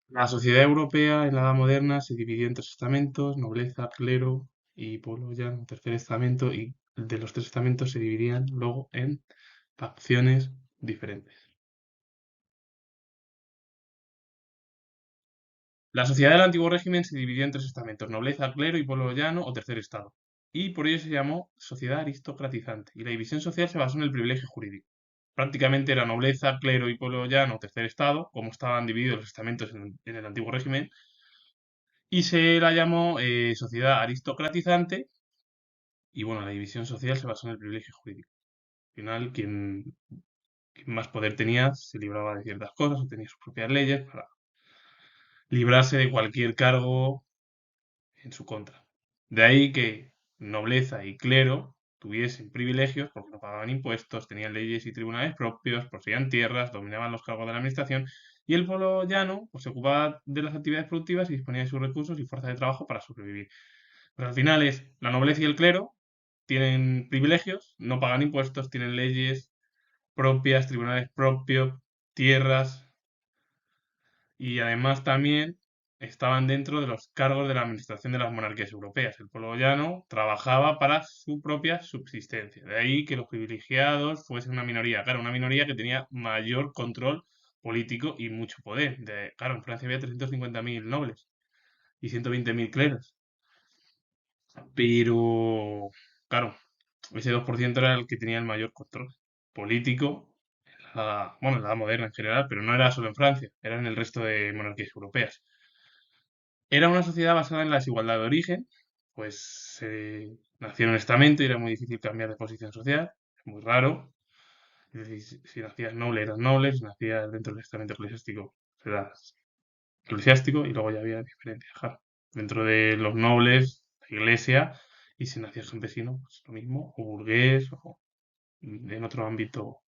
La sociedad europea en la Edad Moderna se dividió en tres estamentos: nobleza, clero y pueblo llano, tercer estamento, y de los tres estamentos se dividían luego en facciones diferentes. La sociedad del antiguo régimen se dividió en tres estamentos: nobleza, clero y pueblo llano o tercer estado. Y por ello se llamó sociedad aristocratizante. Y la división social se basó en el privilegio jurídico. Prácticamente era nobleza, clero y pueblo llano o tercer estado, como estaban divididos los estamentos en el antiguo régimen, y se la llamó sociedad aristocratizante. Y bueno, la división social se basó en el privilegio jurídico. Al final, quien más poder tenía se libraba de ciertas cosas o tenía sus propias leyes para librarse de cualquier cargo en su contra. De ahí que nobleza y clero tuviesen privilegios porque no pagaban impuestos, tenían leyes y tribunales propios, poseían tierras, dominaban los cargos de la administración, y el pueblo llano pues, se ocupaba de las actividades productivas y disponía de sus recursos y fuerza de trabajo para sobrevivir. Pero al final es la nobleza y el clero tienen privilegios, no pagan impuestos, tienen leyes propias, tribunales propios, tierras, y además también estaban dentro de los cargos de la administración de las monarquías europeas. El pueblo llano trabajaba para su propia subsistencia. De ahí que los privilegiados fuesen una minoría. Claro, una minoría que tenía mayor control político y mucho poder. Claro, en Francia había 350.000 nobles y 120.000 cleros. Pero, claro, ese 2% era el que tenía el mayor control político, bueno, en la Edad Moderna en general, pero no era solo en Francia, era en el resto de monarquías europeas. Era una sociedad basada en la desigualdad de origen, pues nació en un estamento y era muy difícil cambiar de posición social, es muy raro. Es decir, si nacías noble eras noble, si nacías dentro del estamento eclesiástico eras eclesiástico, y luego ya había diferencias, claro. Dentro de los nobles, la iglesia, y si nacías campesino, pues lo mismo, o burgués, o en otro ámbito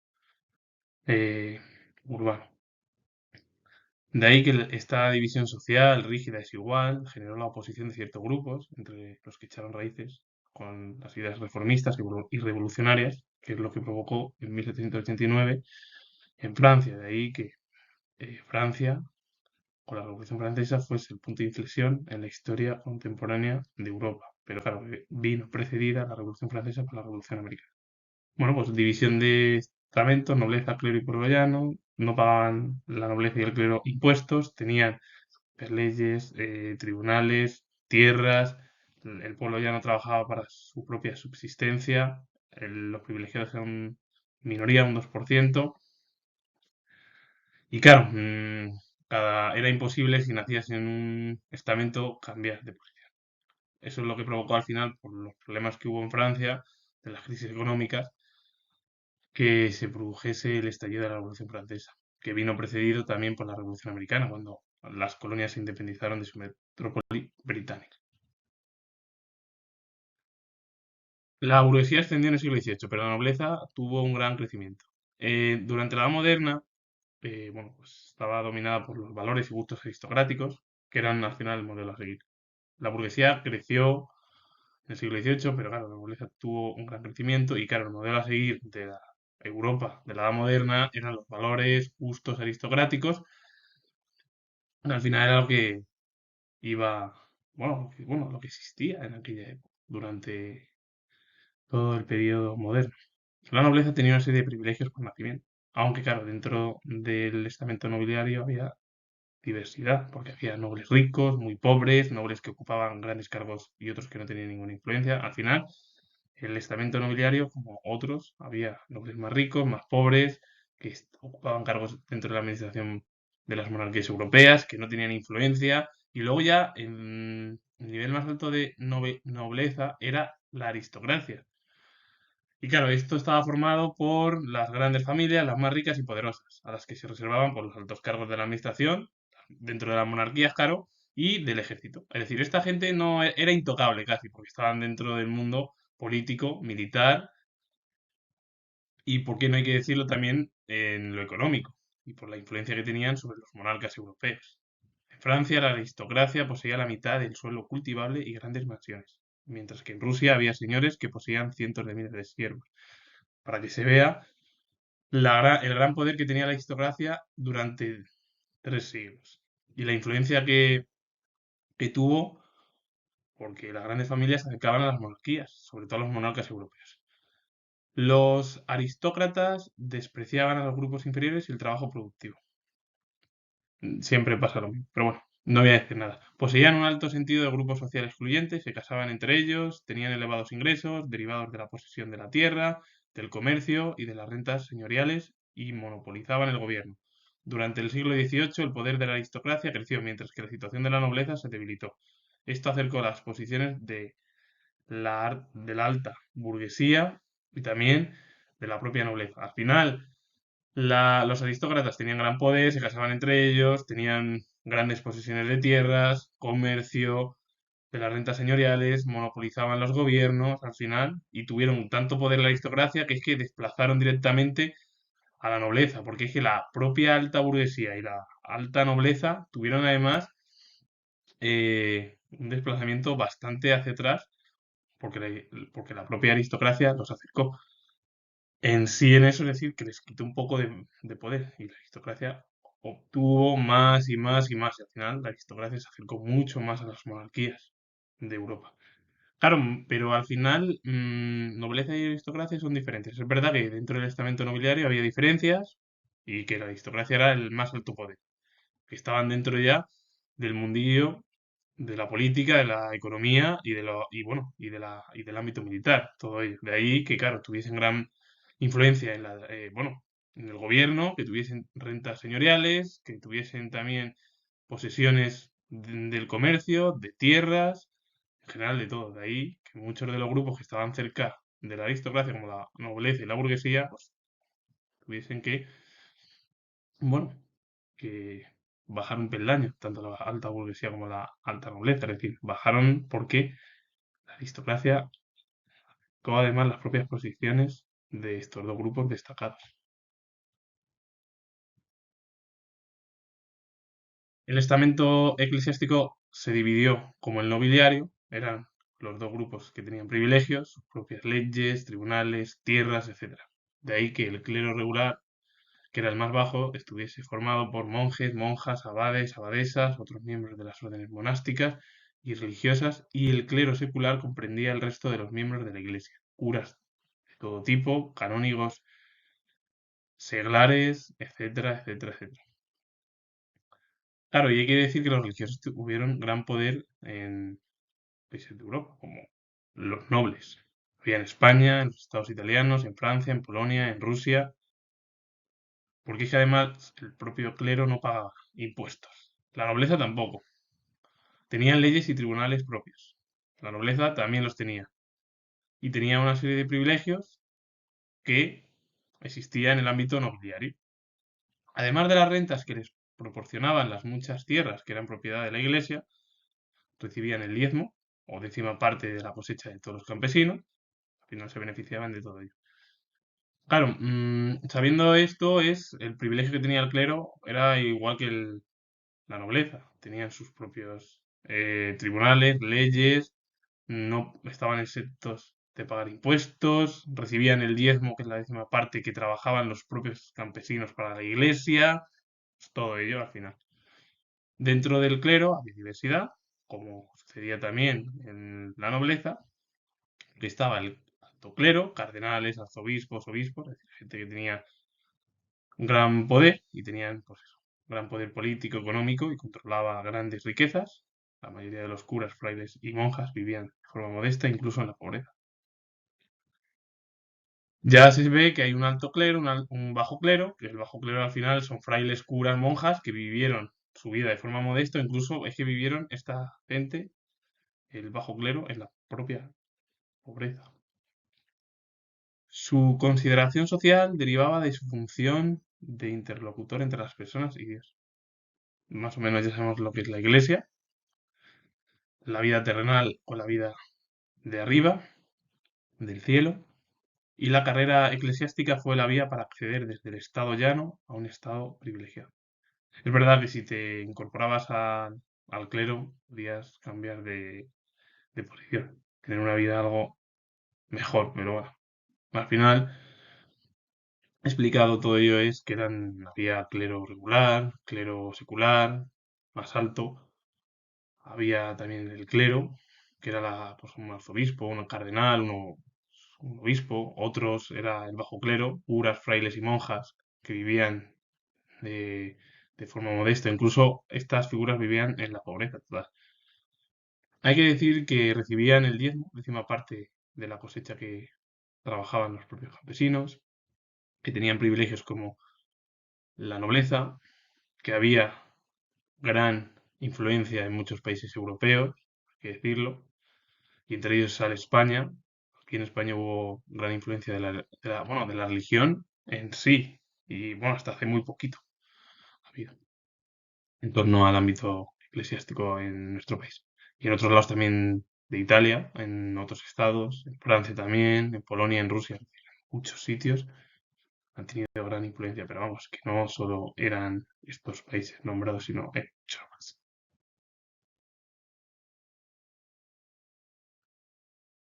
eh, urbano. De ahí que esta división social rígida y desigual generó la oposición de ciertos grupos, entre los que echaron raíces con las ideas reformistas y revolucionarias, que es lo que provocó en 1789 en Francia. De ahí que Francia, con la Revolución Francesa, fuese el punto de inflexión en la historia contemporánea de Europa. Pero claro, vino precedida la Revolución Francesa por la Revolución Americana. Bueno, pues división de estamentos, nobleza, clero y pueblo llano. No pagaban la nobleza y el clero impuestos, tenían leyes, tribunales, tierras. El pueblo llano trabajaba para su propia subsistencia. Los privilegiados eran minoría, un 2%. Y claro, era imposible si nacías en un estamento cambiar de posición. Eso es lo que provocó al final, por los problemas que hubo en Francia, de las crisis económicas, que se produjese el estallido de la Revolución Francesa, que vino precedido también por la Revolución Americana, cuando las colonias se independizaron de su metrópoli británica. La burguesía ascendió en el siglo XVIII, pero la nobleza tuvo un gran crecimiento. Durante la Edad Moderna, bueno, pues estaba dominada por los valores y gustos aristocráticos, que eran al final el modelo a seguir. La burguesía creció en el siglo XVIII, pero claro, la nobleza tuvo un gran crecimiento y claro, el modelo a seguir de la Europa de la Edad Moderna eran los valores, gustos aristocráticos. Al final era lo que iba, bueno, lo que existía en aquella época, durante todo el periodo moderno. La nobleza tenía una serie de privilegios por nacimiento, aunque claro, dentro del estamento nobiliario había diversidad, porque había nobles ricos, muy pobres, nobles que ocupaban grandes cargos y otros que no tenían ninguna influencia. Al final, el estamento nobiliario, como otros, había nobles más ricos, más pobres, que ocupaban cargos dentro de la administración de las monarquías europeas, que no tenían influencia, y luego ya en el nivel más alto de nobleza era la aristocracia. Y claro, esto estaba formado por las grandes familias, las más ricas y poderosas, a las que se reservaban por los altos cargos de la administración, dentro de las monarquías, claro, y del ejército. Es decir, esta gente no era intocable casi, porque estaban dentro del mundo político, militar, y por qué no hay que decirlo también en lo económico, y por la influencia que tenían sobre los monarcas europeos. En Francia, la aristocracia poseía la mitad del suelo cultivable y grandes mansiones, mientras que en Rusia había señores que poseían cientos de miles de siervos, para que se vea el gran poder que tenía la aristocracia durante 3 siglos. y la influencia que tuvo, porque las grandes familias se acercaban a las monarquías, sobre todo a los monarcas europeos. Los aristócratas despreciaban a los grupos inferiores y el trabajo productivo. Siempre pasa lo mismo, pero bueno, no voy a decir nada. Poseían un alto sentido de grupo social excluyente, se casaban entre ellos, tenían elevados ingresos derivados de la posesión de la tierra, del comercio y de las rentas señoriales y monopolizaban el gobierno. Durante el siglo XVIII el poder de la aristocracia creció mientras que la situación de la nobleza se debilitó. Esto acercó las posiciones de la alta burguesía y también de la propia nobleza. Al final, los aristócratas tenían gran poder, se casaban entre ellos, tenían grandes posesiones de tierras, comercio, de las rentas señoriales, monopolizaban los gobiernos al final y tuvieron tanto poder la aristocracia que es que desplazaron directamente a la nobleza, porque es que la propia alta burguesía y la alta nobleza tuvieron además un desplazamiento bastante hacia atrás porque la propia aristocracia los acercó. En sí, en eso es decir, que les quitó un poco de poder y la aristocracia obtuvo más y más y más. Y al final la aristocracia se acercó mucho más a las monarquías de Europa. Claro, pero al final nobleza y aristocracia son diferentes. Es verdad que dentro del estamento nobiliario había diferencias y que la aristocracia era el más alto poder, que estaban dentro ya del mundillo de la política, de la economía y bueno, y del ámbito militar, todo ello. De ahí que, claro, tuviesen gran influencia en bueno, en el gobierno, que tuviesen rentas señoriales, que tuviesen también posesiones del comercio, de tierras, en general de todo. De ahí que muchos de los grupos que estaban cerca de la aristocracia, como la nobleza y la burguesía, pues tuviesen que, bueno, que bajar un peldaño, tanto la alta burguesía como la alta nobleza, es decir, bajaron porque la aristocracia tomó además las propias posiciones de estos dos grupos destacados. El estamento eclesiástico se dividió como el nobiliario, eran los dos grupos que tenían privilegios, sus propias leyes, tribunales, tierras, etc. De ahí que el clero regular, que era el más bajo, estuviese formado por monjes, monjas, abades, abadesas, otros miembros de las órdenes monásticas y religiosas, y el clero secular comprendía el resto de los miembros de la iglesia, curas de todo tipo, canónigos, seglares, etcétera, etcétera, etcétera. Claro, y hay que decir que los religiosos tuvieron gran poder en países de Europa, como los nobles. Había en España, en los estados italianos, en Francia, en Polonia, en Rusia, porque es que además el propio clero no pagaba impuestos. La nobleza tampoco. Tenían leyes y tribunales propios. La nobleza también los tenía. Y tenía una serie de privilegios que existían en el ámbito nobiliario. Además de las rentas que les proporcionaban las muchas tierras que eran propiedad de la iglesia, recibían el diezmo o décima parte de la cosecha de todos los campesinos. Al final se beneficiaban de todo ello. Claro, sabiendo esto, el privilegio que tenía el clero era igual que la nobleza. Tenían sus propios tribunales, leyes, no estaban exentos de pagar impuestos, recibían el diezmo, que es la décima parte que trabajaban los propios campesinos para la iglesia, pues todo ello al final. Dentro del clero había diversidad, como sucedía también en la nobleza, que estaba el alto clero, cardenales, arzobispos, obispos, es decir, gente que tenía gran poder y tenían, pues eso, gran poder político, económico y controlaba grandes riquezas. La mayoría de los curas, frailes y monjas vivían de forma modesta, incluso en la pobreza. Ya se ve que hay un alto clero, un bajo clero, que el bajo clero al final son frailes, curas, monjas que vivieron su vida de forma modesta, incluso es que vivieron esta gente, el bajo clero, en la propia pobreza. Su consideración social derivaba de su función de interlocutor entre las personas y Dios. Más o menos ya sabemos lo que es la iglesia, la vida terrenal o la vida de arriba, del cielo, y la carrera eclesiástica fue la vía para acceder desde el estado llano a un estado privilegiado. Es verdad que si te incorporabas al clero podías cambiar de posición, tener una vida algo mejor, pero bueno, al final explicado todo ello es que había clero regular, clero secular, más alto. Había también el clero, que era pues, un arzobispo, un cardenal, un obispo. Otros era el bajo clero, curas, frailes y monjas que vivían de, de forma modesta. Incluso estas figuras vivían en la pobreza total. Hay que decir que recibían el diezmo, décima parte de la cosecha que trabajaban los propios campesinos, que tenían privilegios como la nobleza, que había gran influencia en muchos países europeos, hay que decirlo, y entre ellos sale España. Aquí en España hubo gran influencia bueno, de la religión en sí, y bueno, hasta hace muy poquito ha habido, en torno al ámbito eclesiástico en nuestro país. Y en otros lados también de Italia, en otros estados, en Francia también, en Polonia, en Rusia, en muchos sitios han tenido gran influencia, pero vamos, que no solo eran estos países nombrados, sino muchos más.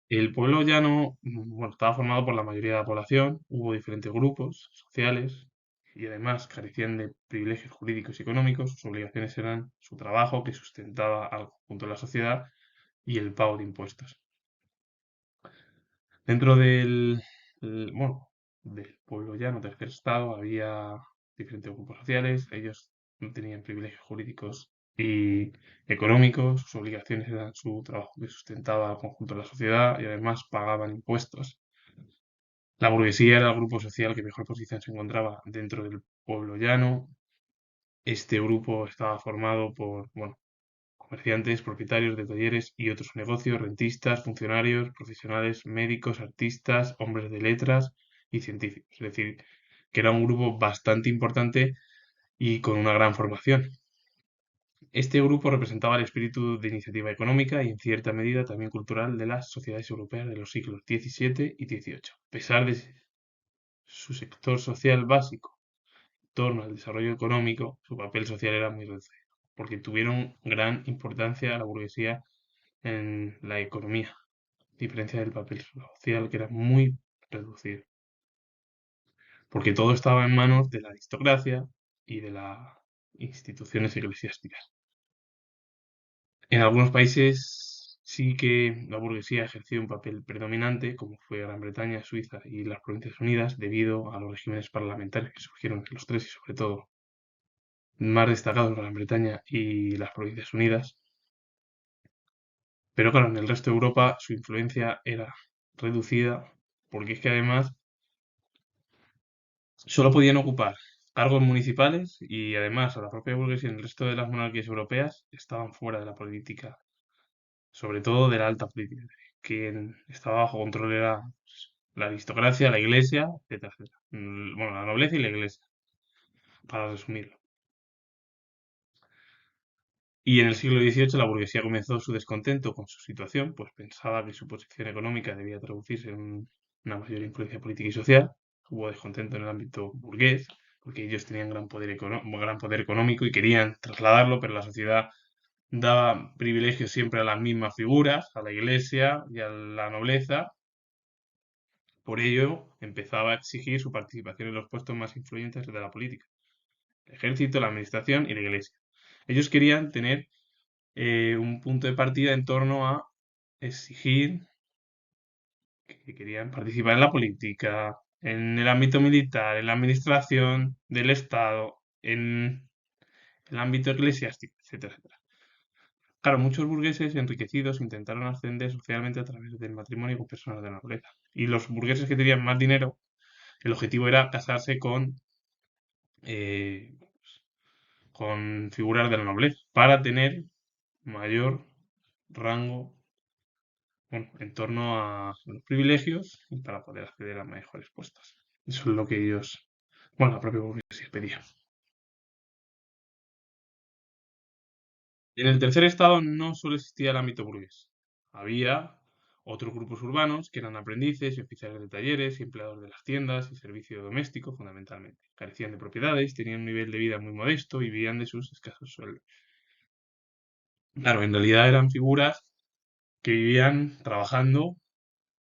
El pueblo llano, bueno, estaba formado por la mayoría de la población, hubo diferentes grupos sociales y además carecían de privilegios jurídicos y económicos. Sus obligaciones eran su trabajo, que sustentaba al conjunto de la sociedad, y el pago de impuestos. Dentro bueno, del pueblo llano, tercer estado, había diferentes grupos sociales. Ellos no tenían privilegios jurídicos y económicos. Sus obligaciones eran su trabajo, que sustentaba al conjunto de la sociedad, y además pagaban impuestos. La burguesía era el grupo social que mejor posición se encontraba dentro del pueblo llano. Este grupo estaba formado por, bueno, comerciantes, propietarios de talleres y otros negocios, rentistas, funcionarios, profesionales, médicos, artistas, hombres de letras y científicos. Es decir, que era un grupo bastante importante y con una gran formación. Este grupo representaba el espíritu de iniciativa económica y, en cierta medida, también cultural de las sociedades europeas de los siglos XVII y XVIII. A pesar de su sector social básico en torno al desarrollo económico, su papel social era muy reducido, porque tuvieron gran importancia la burguesía en la economía, a diferencia del papel social que era muy reducido, porque todo estaba en manos de la aristocracia y de las instituciones eclesiásticas. En algunos países sí que la burguesía ejerció un papel predominante, como fue Gran Bretaña, Suiza y las Provincias Unidas, debido a los regímenes parlamentarios que surgieron en los tres, y sobre todo más destacados Gran Bretaña y las Provincias Unidas. Pero claro, en el resto de Europa su influencia era reducida, porque es que además solo podían ocupar cargos municipales, y además a la propia burguesía en el resto de las monarquías europeas estaban fuera de la política, sobre todo de la alta política. Quien estaba bajo control era, pues, la aristocracia, la iglesia, etcétera, etcétera. Bueno, la nobleza y la iglesia, para resumirlo. Y en el siglo XVIII la burguesía comenzó su descontento con su situación, pues pensaba que su posición económica debía traducirse en una mayor influencia política y social. Hubo descontento en el ámbito burgués, porque ellos tenían gran poder económico y querían trasladarlo, pero la sociedad daba privilegios siempre a las mismas figuras, a la iglesia y a la nobleza. Por ello, empezaba a exigir su participación en los puestos más influyentes de la política: el ejército, la administración y la iglesia. Ellos querían tener un punto de partida en torno a exigir que querían participar en la política, en el ámbito militar, en la administración del Estado, en el ámbito eclesiástico, etcétera, etcétera. Claro, muchos burgueses enriquecidos intentaron ascender socialmente a través del matrimonio con personas de la nobleza. Y los burgueses que tenían más dinero, el objetivo era casarse eh, con figuras de la nobleza para tener mayor rango, bueno, en torno a los privilegios y para poder acceder a mejores puestos. Eso es lo que ellos, bueno, la propia burguesía pedía. En el tercer estado no solo existía el ámbito burgués. Había otros grupos urbanos que eran aprendices y oficiales de talleres y empleados de las tiendas y servicio doméstico, fundamentalmente. Carecían de propiedades, tenían un nivel de vida muy modesto y vivían de sus escasos sueldos. Claro, en realidad eran figuras que vivían trabajando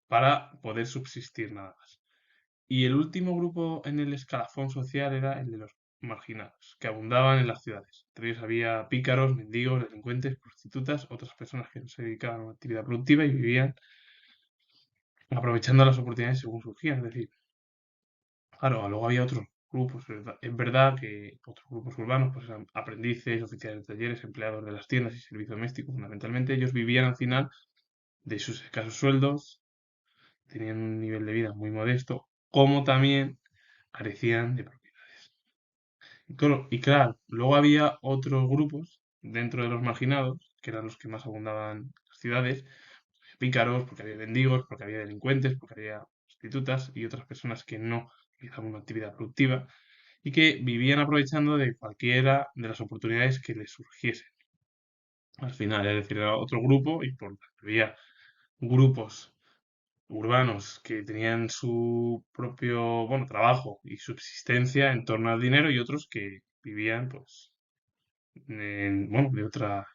para poder subsistir, nada más. Y el último grupo en el escalafón social era el de los marginados que abundaban en las ciudades. Entre ellos había pícaros, mendigos, delincuentes, prostitutas, otras personas que no se dedicaban a una actividad productiva y vivían aprovechando las oportunidades según surgían. Es decir, claro, luego había otros grupos. Es verdad que otros grupos urbanos, pues eran aprendices, oficiales de talleres, empleados de las tiendas y servicio doméstico, fundamentalmente. Ellos vivían al final de sus escasos sueldos, tenían un nivel de vida muy modesto, como también carecían de propiedades. Y claro, luego había otros grupos dentro de los marginados, que eran los que más abundaban en las ciudades, pícaros, porque había mendigos, porque había delincuentes, porque había prostitutas y otras personas que no realizaban una actividad productiva y que vivían aprovechando de cualquiera de las oportunidades que les surgiesen. Al final, es decir, era otro grupo y por tanto había grupos urbanos que tenían su propio, bueno, trabajo y subsistencia en torno al dinero y otros que vivían, pues, bueno, de otras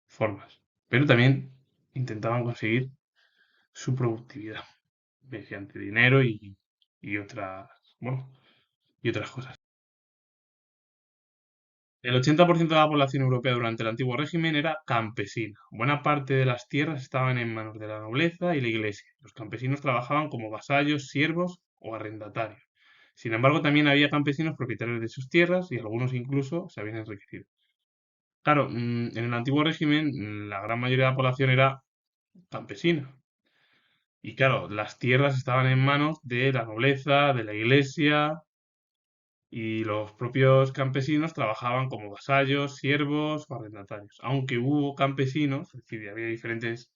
formas. Pero también intentaban conseguir su productividad mediante dinero y otras, bueno, y otras cosas. El 80% de la población europea durante el antiguo régimen era campesina. Buena parte de las tierras estaban en manos de la nobleza y la iglesia. Los campesinos trabajaban como vasallos, siervos o arrendatarios. Sin embargo, también había campesinos propietarios de sus tierras y algunos incluso se habían enriquecido. Claro, en el antiguo régimen la gran mayoría de la población era campesina. Y claro, las tierras estaban en manos de la nobleza, de la iglesia, y los propios campesinos trabajaban como vasallos, siervos o arrendatarios. Aunque hubo campesinos, es decir, había diferentes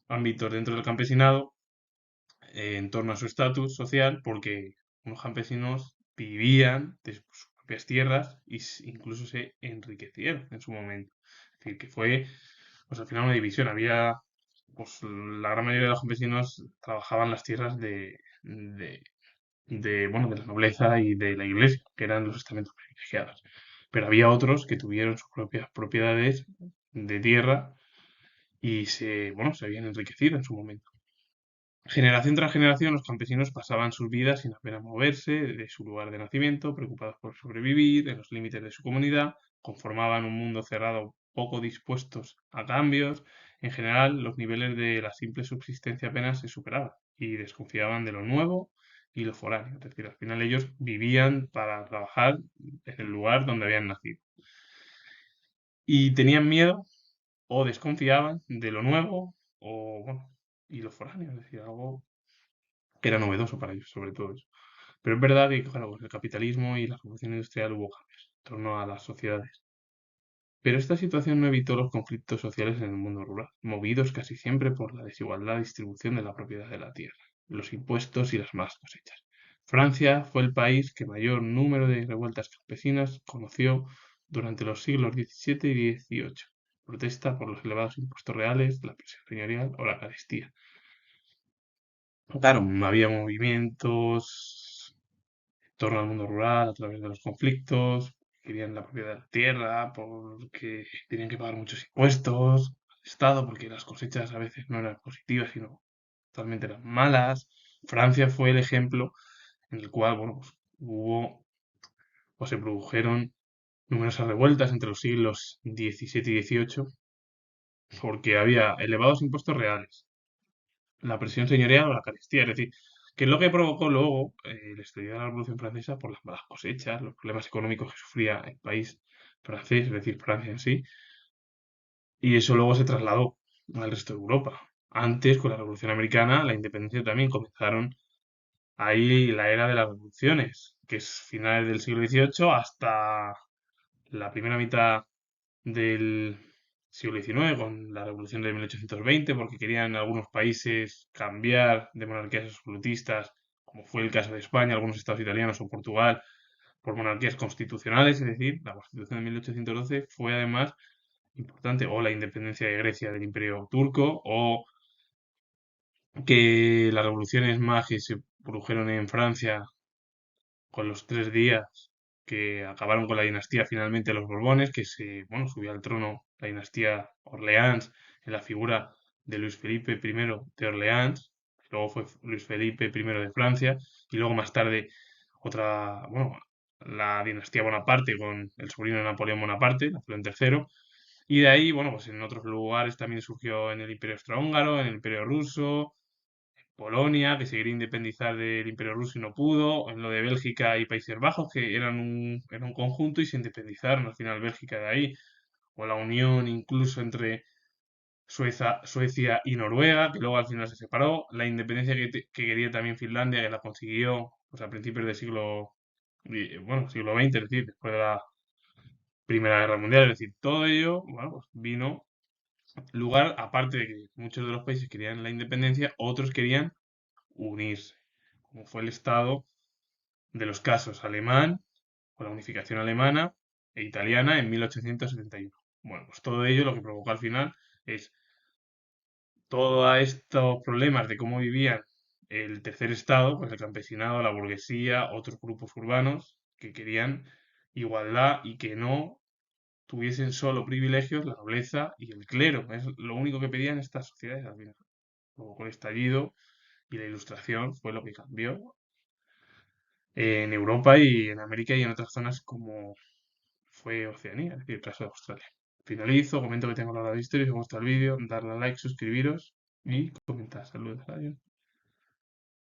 ámbitos dentro del campesinado en torno a su estatus social, porque unos campesinos vivían de sus propias tierras y incluso se enriquecieron en su momento. Es decir, que fue, pues al final una división. Había, pues la gran mayoría de los campesinos trabajaban las tierras bueno, de la nobleza y de la iglesia, que eran los estamentos privilegiados. Pero había otros que tuvieron sus propias propiedades de tierra y bueno, se habían enriquecido en su momento. Generación tras generación, los campesinos pasaban sus vidas sin apenas moverse de su lugar de nacimiento, preocupados por sobrevivir en los límites de su comunidad, conformaban un mundo cerrado poco dispuestos a cambios. En general, los niveles de la simple subsistencia apenas se superaban y desconfiaban de lo nuevo y lo foráneo. Es decir, al final ellos vivían para trabajar en el lugar donde habían nacido. Y tenían miedo o desconfiaban de lo nuevo o, bueno, y lo foráneo, es decir, algo que era novedoso para ellos, sobre todo eso. Pero es verdad que, claro, con el capitalismo y la revolución industrial hubo cambios en torno a las sociedades. Pero esta situación no evitó los conflictos sociales en el mundo rural, movidos casi siempre por la desigualdad de distribución de la propiedad de la tierra, los impuestos y las malas cosechas. Francia fue el país que mayor número de revueltas campesinas conoció durante los siglos XVII y XVIII. Protesta por los elevados impuestos reales, la presión señorial o la carestía. Claro, había movimientos en torno al mundo rural a través de los conflictos, querían la propiedad de la tierra, porque tenían que pagar muchos impuestos al Estado, porque las cosechas a veces no eran positivas, sino totalmente eran malas. Francia fue el ejemplo en el cual, bueno, pues hubo o se produjeron numerosas revueltas entre los siglos XVII y XVIII, porque había elevados impuestos reales, la presión señorial o la carestía. Es decir, que es lo que provocó luego el estallido de la Revolución Francesa por las malas cosechas, los problemas económicos que sufría el país francés, es decir, Francia en sí, y eso luego se trasladó al resto de Europa. Antes, con la Revolución Americana, la independencia también comenzaron ahí la era de las revoluciones, que es finales del siglo XVIII hasta la primera mitad del siglo XIX, con la revolución de 1820, porque querían algunos países cambiar de monarquías absolutistas, como fue el caso de España, algunos estados italianos o Portugal, por monarquías constitucionales, es decir, la Constitución de 1812 fue además importante, o la independencia de Grecia del Imperio Turco, o que las revoluciones más que se produjeron en Francia con los 3 días que acabaron con la dinastía finalmente los Borbones, que bueno, subió al trono la dinastía Orleans en la figura de Luis Felipe I de Orleans, que luego fue Luis Felipe I de Francia, y luego más tarde bueno, la dinastía Bonaparte con el sobrino de Napoleón Bonaparte, Napoleón III, y de ahí, bueno, pues en otros lugares también surgió en el Imperio Austrohúngaro, en el Imperio Ruso, Polonia, que se quería independizar del Imperio Ruso y no pudo, en lo de Bélgica y Países Bajos, que eran un conjunto y se independizaron al final Bélgica de ahí, o la unión incluso entre Suecia y Noruega, que luego al final se separó, la independencia que quería también Finlandia, que la consiguió pues, a principios del siglo XX, es decir, después de la Primera Guerra Mundial, es decir, todo ello, bueno, pues vino lugar, aparte de que muchos de los países querían la independencia, otros querían unirse, como fue el estado de los casos alemán, con la unificación alemana e italiana en 1871. Bueno, pues todo ello lo que provocó al final es todos estos problemas de cómo vivían el tercer estado, pues el campesinado, la burguesía, otros grupos urbanos que querían igualdad y que no tuviesen solo privilegios la nobleza y el clero. Es lo único que pedían estas sociedades al final. Luego con el estallido y la ilustración fue lo que cambió en Europa y en América y en otras zonas como fue Oceanía, es decir, el caso de Australia. Finalizo, comento que tengo la hora de historia, si os gusta el vídeo, darle a like, suscribiros y comentar. Saludos, adiós.